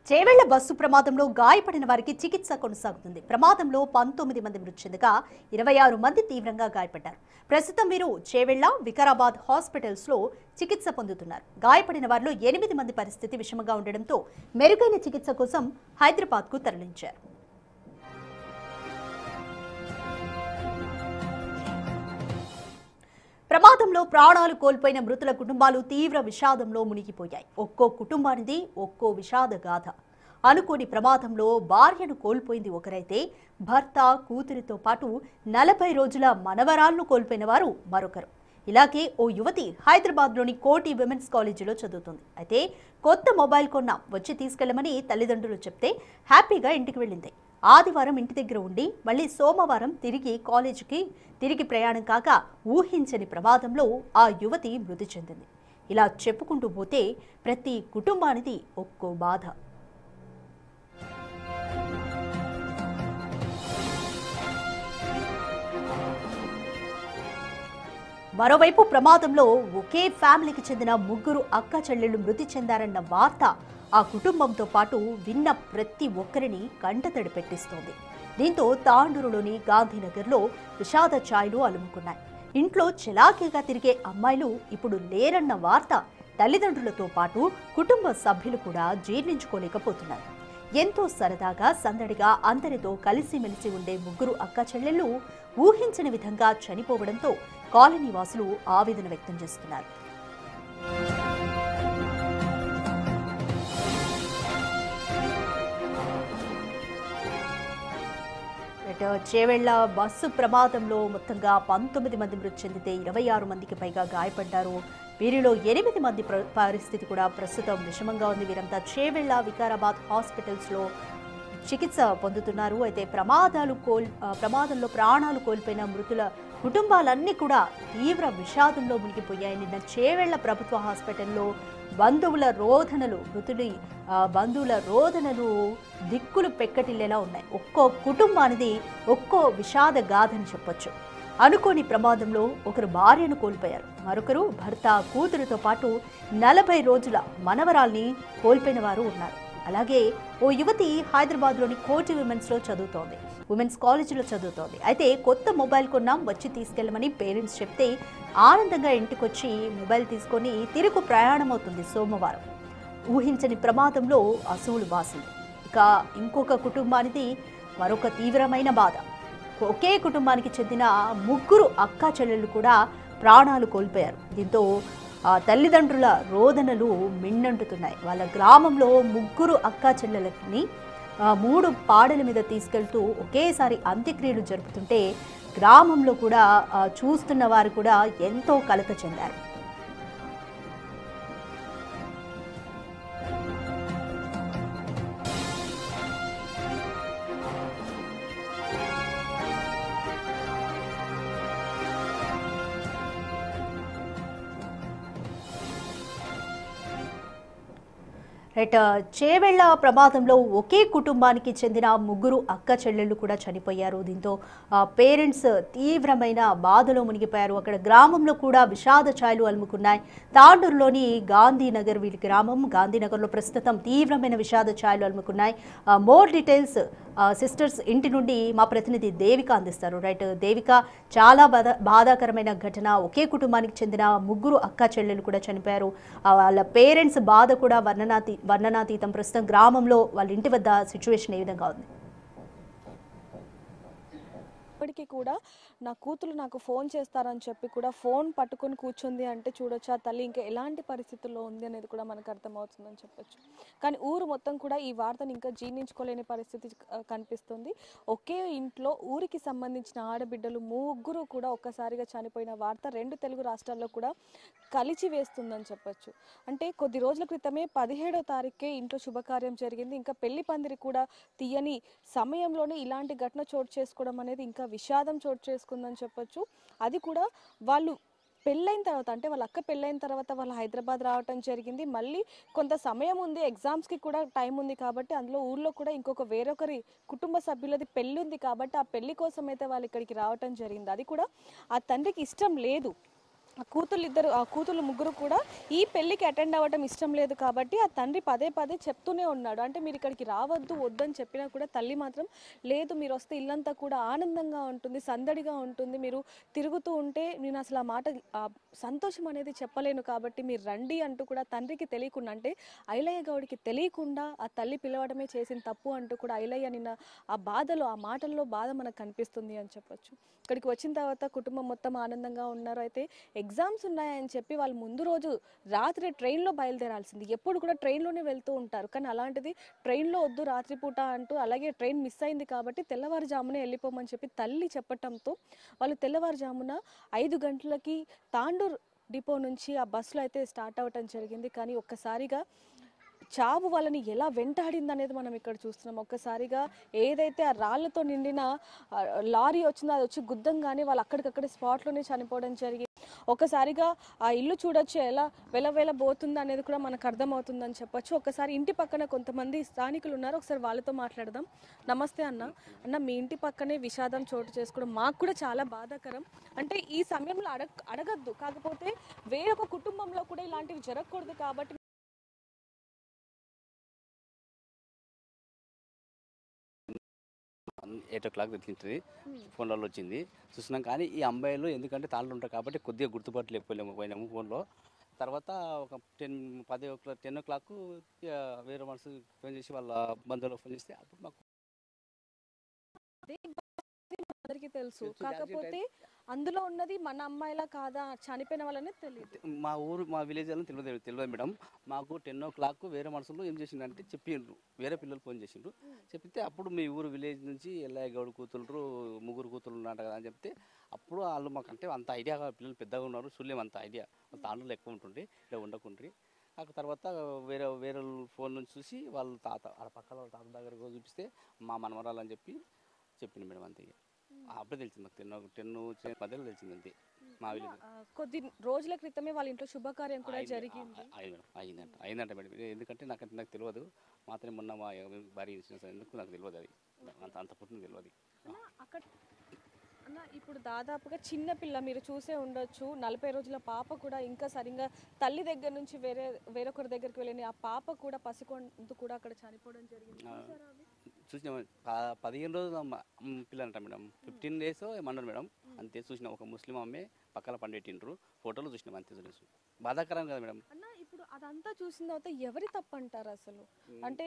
Chevella bus ప్రమాదంలో గాయపడిన వారికి చికిత్స కొనసాగుతుంది. ప్రమాదంలో 19 మంది మృతి చెందగా 26 మంది తీవ్రంగా గాయపడ్డారు. ప్రస్తుతం వీరు చేవెళ్ల, వికారాబాద్ హాస్పిటల్స్ లో చికిత్స పొందుతున్నారు. గాయపడిన వారిలో 8 మంది పరిస్థితి విషమంగా ఉండడంతో మెరుగైన చికిత్స కోసం హైదరాబాద్ కు తరలించారు. ప్రమాదంలో ప్రాణాలు కోల్పోయిన మృతుల కుటుంబాలు తీవ్ర విషాదంలో మునిగిపోయాయి. ఒక్కో కుటుంబానిది ఒక్కో విషాద గాథ. అనుకోని ప్రమాదంలో భార్యను కోల్పోయింది ఒకరైతే, భర్త, కూతురితో పాటు 40 రోజుల మనవరాలను కోల్పోయిన వారు మరొకరు. ఇలాగే ఓ యువతి హైదరాబాద్లోని కోటి విమెన్స్ కాలేజీలో చదువుతుంది. అయితే కొత్త మొబైల్ కొన్నాం, వచ్చి తీసుకెళ్లమని తల్లిదండ్రులు చెప్తే హ్యాపీగా ఇంటికి వెళ్ళింది. ఆదివారం ఇంటి దగ్గర ఉండి మళ్ళీ సోమవారం తిరిగి ప్రయాణం కాగా ఊహించని ప్రమాదంలో ఆ యువతి మృతి చెందింది. ఇలా చెప్పుకుంటూ పోతే ప్రతి కుటుంబానిది ఒక్కో బాధ. మరోవైపు ప్రమాదంలో ఒకే ఫ్యామిలీకి చెందిన 3 అక్క చెల్లెళ్లు మృతి చెందారన్న వార్త ఆ కుటుంబంతో పాటు విన్న ప్రతి ఒక్కరిని కంటతడి పెట్టిస్తోంది. దీంతో తాండూరులోని గాంధీనగర్లో విషాద ఛాయలు అలుముకున్నాయి. ఇంట్లో చలాకీగా తిరిగే అమ్మాయిలు ఇప్పుడు లేరన్న వార్త తల్లిదండ్రులతో పాటు కుటుంబ సభ్యులు కూడా జీర్ణించుకోలేకపోతున్నారు. ఎంతో సరదాగా సందడిగా అందరితో కలిసిమెలిసి ఉండే 3 అక్క చెల్లెళ్లు ఊహించని విధంగా చనిపోవడంతో కాలనీ వాసులు ఆవేదన వ్యక్తం చేస్తున్నారు. చేవెళ్ల బస్సు ప్రమాదంలో మొత్తంగా 19 మంది మృతి చెందితే 26 మందికి పైగా గాయపడ్డారు. వీరిలో 8 మంది పరిస్థితి కూడా ప్రస్తుతం విషమంగా ఉంది. వీరంతా చేవెళ్ల, వికారాబాద్ హాస్పిటల్స్ లో చికిత్స పొందుతున్నారు. అయితే ప్రమాదంలో ప్రాణాలు కోల్పోయిన మృతుల కుటుంబాలన్నీ కూడా తీవ్ర విషాదంలో మునిగిపోయాయి. నిన్న చేవెళ్ల ప్రభుత్వ హాస్పిటల్లో బంధువుల రోదనలు దిక్కులు పెక్కటిల్లేలా ఉన్నాయి. ఒక్కో కుటుంబానిది ఒక్కో విషాద గాథని చెప్పొచ్చు. అనుకోని ప్రమాదంలో ఒకరు భార్యను కోల్పోయారు, మరొకరు భర్త, కూతురుతో పాటు 40 రోజుల మనవరాల్ని కోల్పోయిన వారు ఉన్నారు. అలాగే ఓ యువతి హైదరాబాద్లోని కోటి విమెన్స్లో చదువుతోంది, ఉమెన్స్ కాలేజీలో చదువుతోంది. అయితే కొత్త మొబైల్ కొన్నాం, వచ్చి తీసుకెళ్లమని పేరెంట్స్ చెప్తే ఆనందంగా ఇంటికొచ్చి మొబైల్ తీసుకొని తిరుగు ప్రయాణం అవుతుంది సోమవారం. ఊహించని ప్రమాదంలో అసూలు బాసింది. ఇక ఇంకొక కుటుంబానిది మరొక తీవ్రమైన బాధ. ఒకే కుటుంబానికి చెందిన 3 అక్కా చెల్లెళ్ళు కూడా ప్రాణాలు కోల్పోయారు. దీంతో తల్లిదండ్రుల రోదనలు మిన్నంటుతున్నాయి. వాళ్ళ గ్రామంలో 3 అక్కా చెల్లెలని 3 పాడల మీద తీసుకెళ్తూ ఒకేసారి అంత్యక్రియలు జరుపుతుంటే గ్రామంలో కూడా చూస్తున్న వారు కూడా ఎంతో కలత చెందారు. చేవెళ్ల ప్రమాదంలో ఒకే కుటుంబానికి చెందిన 3 అక్క చెల్లెళ్ళు కూడా చనిపోయారు. దీంతో పేరెంట్స్ తీవ్రమైన బాధలో మునిగిపోయారు. అక్కడ గ్రామంలో కూడా విషాద ఛాయలు అలుముకున్నాయి. తాండూరులోని గాంధీనగర్ వీరి గ్రామం. గాంధీనగర్లో ప్రస్తుతం తీవ్రమైన విషాద ఛాయలు అలుముకున్నాయి. మోర్ డీటెయిల్స్ సిస్టర్స్ ఇంటి నుండి మా ప్రతినిధి దేవిక అందిస్తారు. దేవిక, చాలా బాధాకరమైన ఘటన. ఒకే కుటుంబానికి చెందిన 3 అక్క చెల్లెలు కూడా చనిపోయారు. వాళ్ళ పేరెంట్స్ బాధ కూడా వర్ణనాతీతం. ప్రస్తుతం గ్రామంలో వాళ్ళ ఇంటి వద్ద సిచ్యువేషన్ ఏ విధంగా ఉంది? ఇప్పటికీ కూడా నా కూతురు నాకు ఫోన్ చేస్తారని చెప్పి కూడా ఫోన్ పట్టుకొని కూర్చుంది అంటే చూడొచ్చు ఆ తల్లి ఇంకా ఎలాంటి పరిస్థితుల్లో ఉంది అనేది కూడా మనకు అర్థమవుతుందని చెప్పొచ్చు. కానీ ఊరు మొత్తం కూడా ఈ వార్తను ఇంకా జీర్ణించుకోలేని పరిస్థితి కనిపిస్తుంది. ఒకే ఇంట్లో ఊరికి సంబంధించిన ఆడబిడ్డలు 3 కూడా ఒక్కసారిగా చనిపోయిన వార్త 2 తెలుగు రాష్ట్రాల్లో కూడా కలిచి వేస్తుందని చెప్పొచ్చు. అంటే కొద్ది రోజుల క్రితమే 17వ తారీఖే ఇంట్లో శుభకార్యం జరిగింది. ఇంకా పెళ్లి పందిరి కూడా తీయని సమయంలోనే ఇలాంటి ఘటన చోటు చేసుకోవడం అనేది ఇంకా విషాదం చోటు చేసుకుందని చెప్పొచ్చు. అది కూడా వాళ్ళు పెళ్ళైన తర్వాత, అంటే వాళ్ళ అక్క పెళ్ళైన తర్వాత వాళ్ళు హైదరాబాద్ రావటం జరిగింది. మళ్ళీ కొంత సమయం ఉంది, ఎగ్జామ్స్కి కూడా టైం ఉంది కాబట్టి అందులో ఊర్లో కూడా వేరొకరి కుటుంబ సభ్యులది పెళ్ళి ఉంది కాబట్టి ఆ పెళ్లి కోసం అయితే వాళ్ళు ఇక్కడికి రావటం జరిగింది. అది కూడా ఆ తండ్రికి ఇష్టం లేదు. ఆ కూతుళ్ళు ముగ్గురు కూడా ఈ పెళ్లికి అటెండ్ అవ్వడం ఇష్టం లేదు కాబట్టి ఆ తండ్రి పదే పదే చెప్తూనే ఉన్నాడు. అంటే మీరు ఇక్కడికి రావద్దు వద్దని చెప్పినా కూడా తల్లి మాత్రం లేదు, మీరు వస్తే ఇల్లంతా కూడా ఆనందంగా ఉంటుంది, సందడిగా ఉంటుంది, మీరు తిరుగుతూ ఉంటే నేను అసలు ఆ మాట ఆ సంతోషం అనేది చెప్పలేను కాబట్టి మీరు రండి అంటూ కూడా తండ్రికి తెలియకుండా, అంటే ఐలయ్య గౌడికి తెలియకుండా ఆ తల్లి పిలవడమే చేసిన తప్పు అంటూ కూడా ఐలయ్య నిన్న ఆ బాధలో ఆ మాటల్లో బాధ మనకు కనిపిస్తుంది అని చెప్పొచ్చు. ఇక్కడికి వచ్చిన తర్వాత కుటుంబం మొత్తం ఆనందంగా ఉన్నారు. అయితే ఎగ్జామ్స్ ఉన్నాయని చెప్పి వాళ్ళు ముందు రోజు రాత్రి ట్రైన్లో బయలుదేరాల్సింది. ఎప్పుడు కూడా ట్రైన్లోనే వెళ్తూ ఉంటారు, కానీ అలాంటిది ట్రైన్లో వద్దు రాత్రిపూట అంటూ, అలాగే ట్రైన్ మిస్ అయింది కాబట్టి తెల్లవారుజామునే వెళ్ళిపోమని చెప్పి తల్లి చెప్పటంతో వాళ్ళు తెల్లవారుజామున 5 గంటలకి తాండూర్ డిపో నుంచి ఆ బస్సులో అయితే స్టార్ట్ అవ్వటం జరిగింది. కానీ ఒక్కసారిగా చావు వాళ్ళని ఎలా వెంటాడింది అనేది మనం ఇక్కడ చూస్తున్నాం. ఒక్కసారిగా ఏదైతే ఆ రాళ్లతో నిండిన ఆ, లారీ వచ్చిందో అది వచ్చి గుద్దంగానే వాళ్ళు అక్కడికక్కడే స్పాట్లోనే చనిపోవడం జరిగింది. ఒకసారిగా ఆ ఇల్లు చూడొచ్చు ఎలా వెలవెలబోతుంది అనేది కూడా మనకు అర్థమవుతుందని చెప్పొచ్చు. ఒకసారి ఇంటి పక్కన కొంతమంది స్థానికులు ఉన్నారు, ఒకసారి వాళ్ళతో మాట్లాడదాం. నమస్తే అన్న. అన్న, మీ ఇంటి పక్కనే విషాదం చోటు చేసుకోవడం మాకు కూడా చాలా బాధాకరం. అంటే ఈ సమయంలో అడగద్దు, కాకపోతే వేరొక కుటుంబంలో కూడా ఇలాంటివి జరగకూడదు కాబట్టి 8 o'clock తెలిసింది. ఫోన్లలో వచ్చింది చూసినాం. కానీ ఈ అమ్మాయిలు ఎందుకంటే తాళ్ళు ఉంటారు కాబట్టి కొద్దిగా గుర్తుపట్టలేకపోయినాము ఫోన్లో. తర్వాత ఒక 10 o'clock వేరే మనసు ఫోన్ చేసి వాళ్ళ బంధువులకు ఫోన్ చేస్తే అప్పుడు మాకు అందరికీ తెలుసు, తెలుసు. కాకపోతే అందులో ఉన్నది మన అమ్మాయిలా కాదా చనిపోయిన వాళ్ళనే తెలియదు. మా విలేజ్ అని తెలియదు మేడం. మాకు 10 o'clock వేరే మనుషులు ఏం చేసిండ్రంటే చెప్పిండ్రు, వేరే పిల్లలు ఫోన్ చేసిండ్రు. చెప్తే అప్పుడు మీ ఊరు విలేజ్ నుంచి ఎల్లయ్య గౌడ్ కూతురు ముగ్గురు కూతురు ఉన్నట్టు కదా అని చెప్తే అప్పుడు వాళ్ళు మాకంటే అంత ఐడియా, పిల్లలు పెద్దగా ఉన్నారు చూడలేము, అంత ఐడియా తాండ్రులు ఎక్కువ ఉంటుండే ఇక్కడ ఉండకుండ్రి. ఆ తర్వాత వేరే ఫోన్ నుంచి చూసి వాళ్ళ తాత ఆ పక్కన వాళ్ళ తాత దగ్గర చూపిస్తే మా మనవరాలు అని చెప్పింది మేడం. అంతే అప్పుడే తెలిసింది మాకు 10 మధ్యలో తెలిసింది అంతే మా విలేజ్. కొద్ది రోజుల క్రితమే వాళ్ళ ఇంట్లో శుభకార్యం కూడా జరిగింది. అయిందంట మేడం. ఎందుకంటే నాకు తెలియదు, మాత్రమే మొన్న మా భారీ ఇన్సూరెన్స్ ఎందుకు నాకు తెలియదు, అది అంత పుట్టిన తెలియదు. అన్న, అక్కడ అన్న ఇప్పుడు దాదాపుగా చిన్న పిల్ల మీరు చూసే ఉండొచ్చు, 40 రోజుల పాప కూడా ఇంకా సరిగ్గా తల్లి దగ్గర నుంచి వేరొకరి దగ్గరికి వెళ్ళిన ఆ పాప కూడా పసికొందు కూడా అక్కడ చనిపోవడం జరిగింది. చూసారా అవి? చూసినా 15 రోజుల పిల్లలంట మేడం. 15 days ఏమన్నారు మేడం. అంతే చూసినాం. ఒక ముస్లిం అమ్మే పక్కన పండెట్టిండ్రు, ఫోటోలు చూసినాం అంతే. చూసి బాధాకరం కదా మేడం. అన్న, ఇప్పుడు అదంతా చూసిన తర్వాత ఎవరి తప్పు అంటారు అసలు? అంటే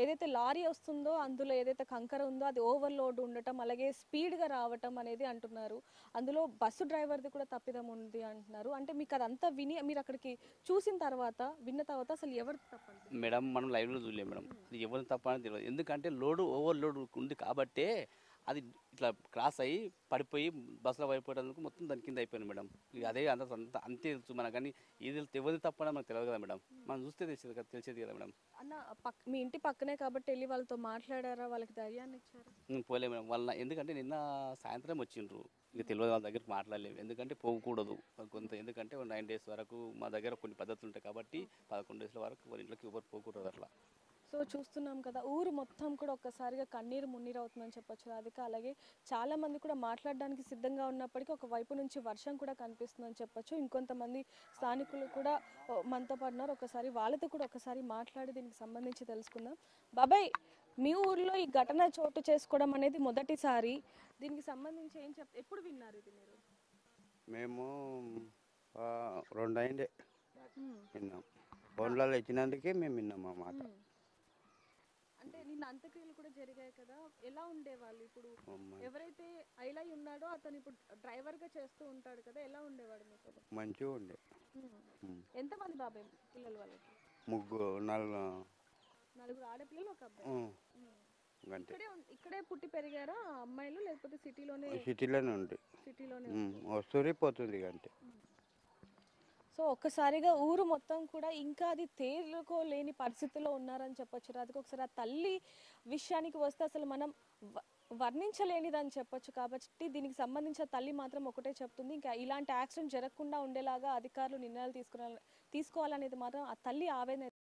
ఏదైతే లారీ వస్తుందో అందులో ఏదైతే కంకర ఉందో అది ఓవర్లోడ్ ఉండటం, అలాగే స్పీడ్గా రావటం అనేది అంటున్నారు. అందులో బస్సు డ్రైవర్ది కూడా తప్పిదం ఉంది అంటున్నారు. అంటే మీకు అదంతా మీరు అక్కడికి విన్న తర్వాత అసలు ఎవరు తప్పు అంటారు? మేడం మనం లైవ్లో చూడలేము మేడం, అది ఎవరిని తప్ప అని తెలియదు. ఎందుకంటే ఓవర్లోడ్ ఉంది కాబట్టే అది ఇట్లా క్రాస్ అయ్యి పడిపోయి బస్సులో పడిపోయేందుకు మొత్తం దాని కింద అయిపోయింది మేడం. ఇక అదే అంతే తెలుసు మనకు. కానీ ఇది ఎవరిని తప్ప మనకు తెలియదు కదా మేడం, మనం చూస్తే తెలిసేది కదా మేడం. అన్న, మీ ఇంటి పక్కనే కాబట్టి వెళ్ళి వాళ్ళతో మాట్లాడారా, వాళ్ళకి ధైర్యాన్ని ఇచ్చారా? పోలే మేడం ఎందుకంటే నిన్న సాయంత్రం వచ్చిండ్రు. ఇక తెలియదు, వాళ్ళ దగ్గరికి మాట్లాడలేము. ఎందుకంటే పోకూడదు ఎందుకంటే 9 days వరకు మా దగ్గర కొన్ని పద్ధతులు ఉంటాయి కాబట్టి 11 days వరకు వాళ్ళ ఇంట్లోకి ఎవరు పోకూడదు అట్లా. సో చూస్తున్నాం కదా, ఊరు మొత్తం కూడా ఒక్కసారిగా కన్నీరు మున్నీరు అవుతుందని చెప్పొచ్చు రాధిక. అలాగే చాలా మంది కూడా మాట్లాడడానికి సిద్ధంగా ఉన్నప్పటికీ ఒక వైపు నుంచి వర్షం కూడా కనిపిస్తుందని చెప్పొచ్చు. ఇంకొంతమంది స్థానికులు కూడా మనతో పడినారు, ఒకసారి వాళ్ళతో కూడా ఒకసారి మాట్లాడి దీనికి సంబంధించి తెలుసుకుందాం. బాబాయ్, మీ ఊర్లో ఈ ఘటన చోటు చేసుకోవడం అనేది మొదటిసారి, దీనికి సంబంధించి ఎప్పుడు విన్నారు ఇది మీరు? మేము 2 అయిందే విన్నాం. ఫోన్లలో ఇచ్చినందుకే మేము విన్నాం ఆ మాట. అంటే నిన్న అంత్యక్రియలు కూడా జరిగాయి కదా, ఎలా ఉండేవాళ్ళు? ఇప్పుడు ఎవరైతే ఐలయ్య ఉన్నాడో అతను ఇప్పుడు డ్రైవర్ గా చేస్తూ ఉంటాడు కదా, ఎలా ఉండేవాడు మీతో? మంచిగా ఉండే. ఎంతమంది బాబాయ్ పిల్లలు వాళ్ళకి? నలుగురు ఆడపిల్లలు, ఒక అబ్బాయి. ఇక్కడే పుట్టి పెరిగారా అమ్మాయిలు, లేకపోతే సిటీలోనే ఉండే? వస్తుంది పోతుంది అంతే. సో ఒక్కసారిగా ఊరు మొత్తం కూడా ఇంకా అది తేలుకోలేని పరిస్థితిలో ఉన్నారని చెప్పొచ్చు. రాధిక, ఒకసారి ఆ తల్లి విషయానికి వస్తే అసలు మనం వర్ణించలేనిదని చెప్పొచ్చు. కాబట్టి దీనికి సంబంధించిన తల్లి మాత్రం ఒకటే చెప్తుంది, ఇంకా ఇలాంటి యాక్సిడెంట్ జరగకుండా ఉండేలాగా అధికారులు నిర్ణయాలు తీసుకోవాలనేది మాత్రం ఆ తల్లి ఆవేదన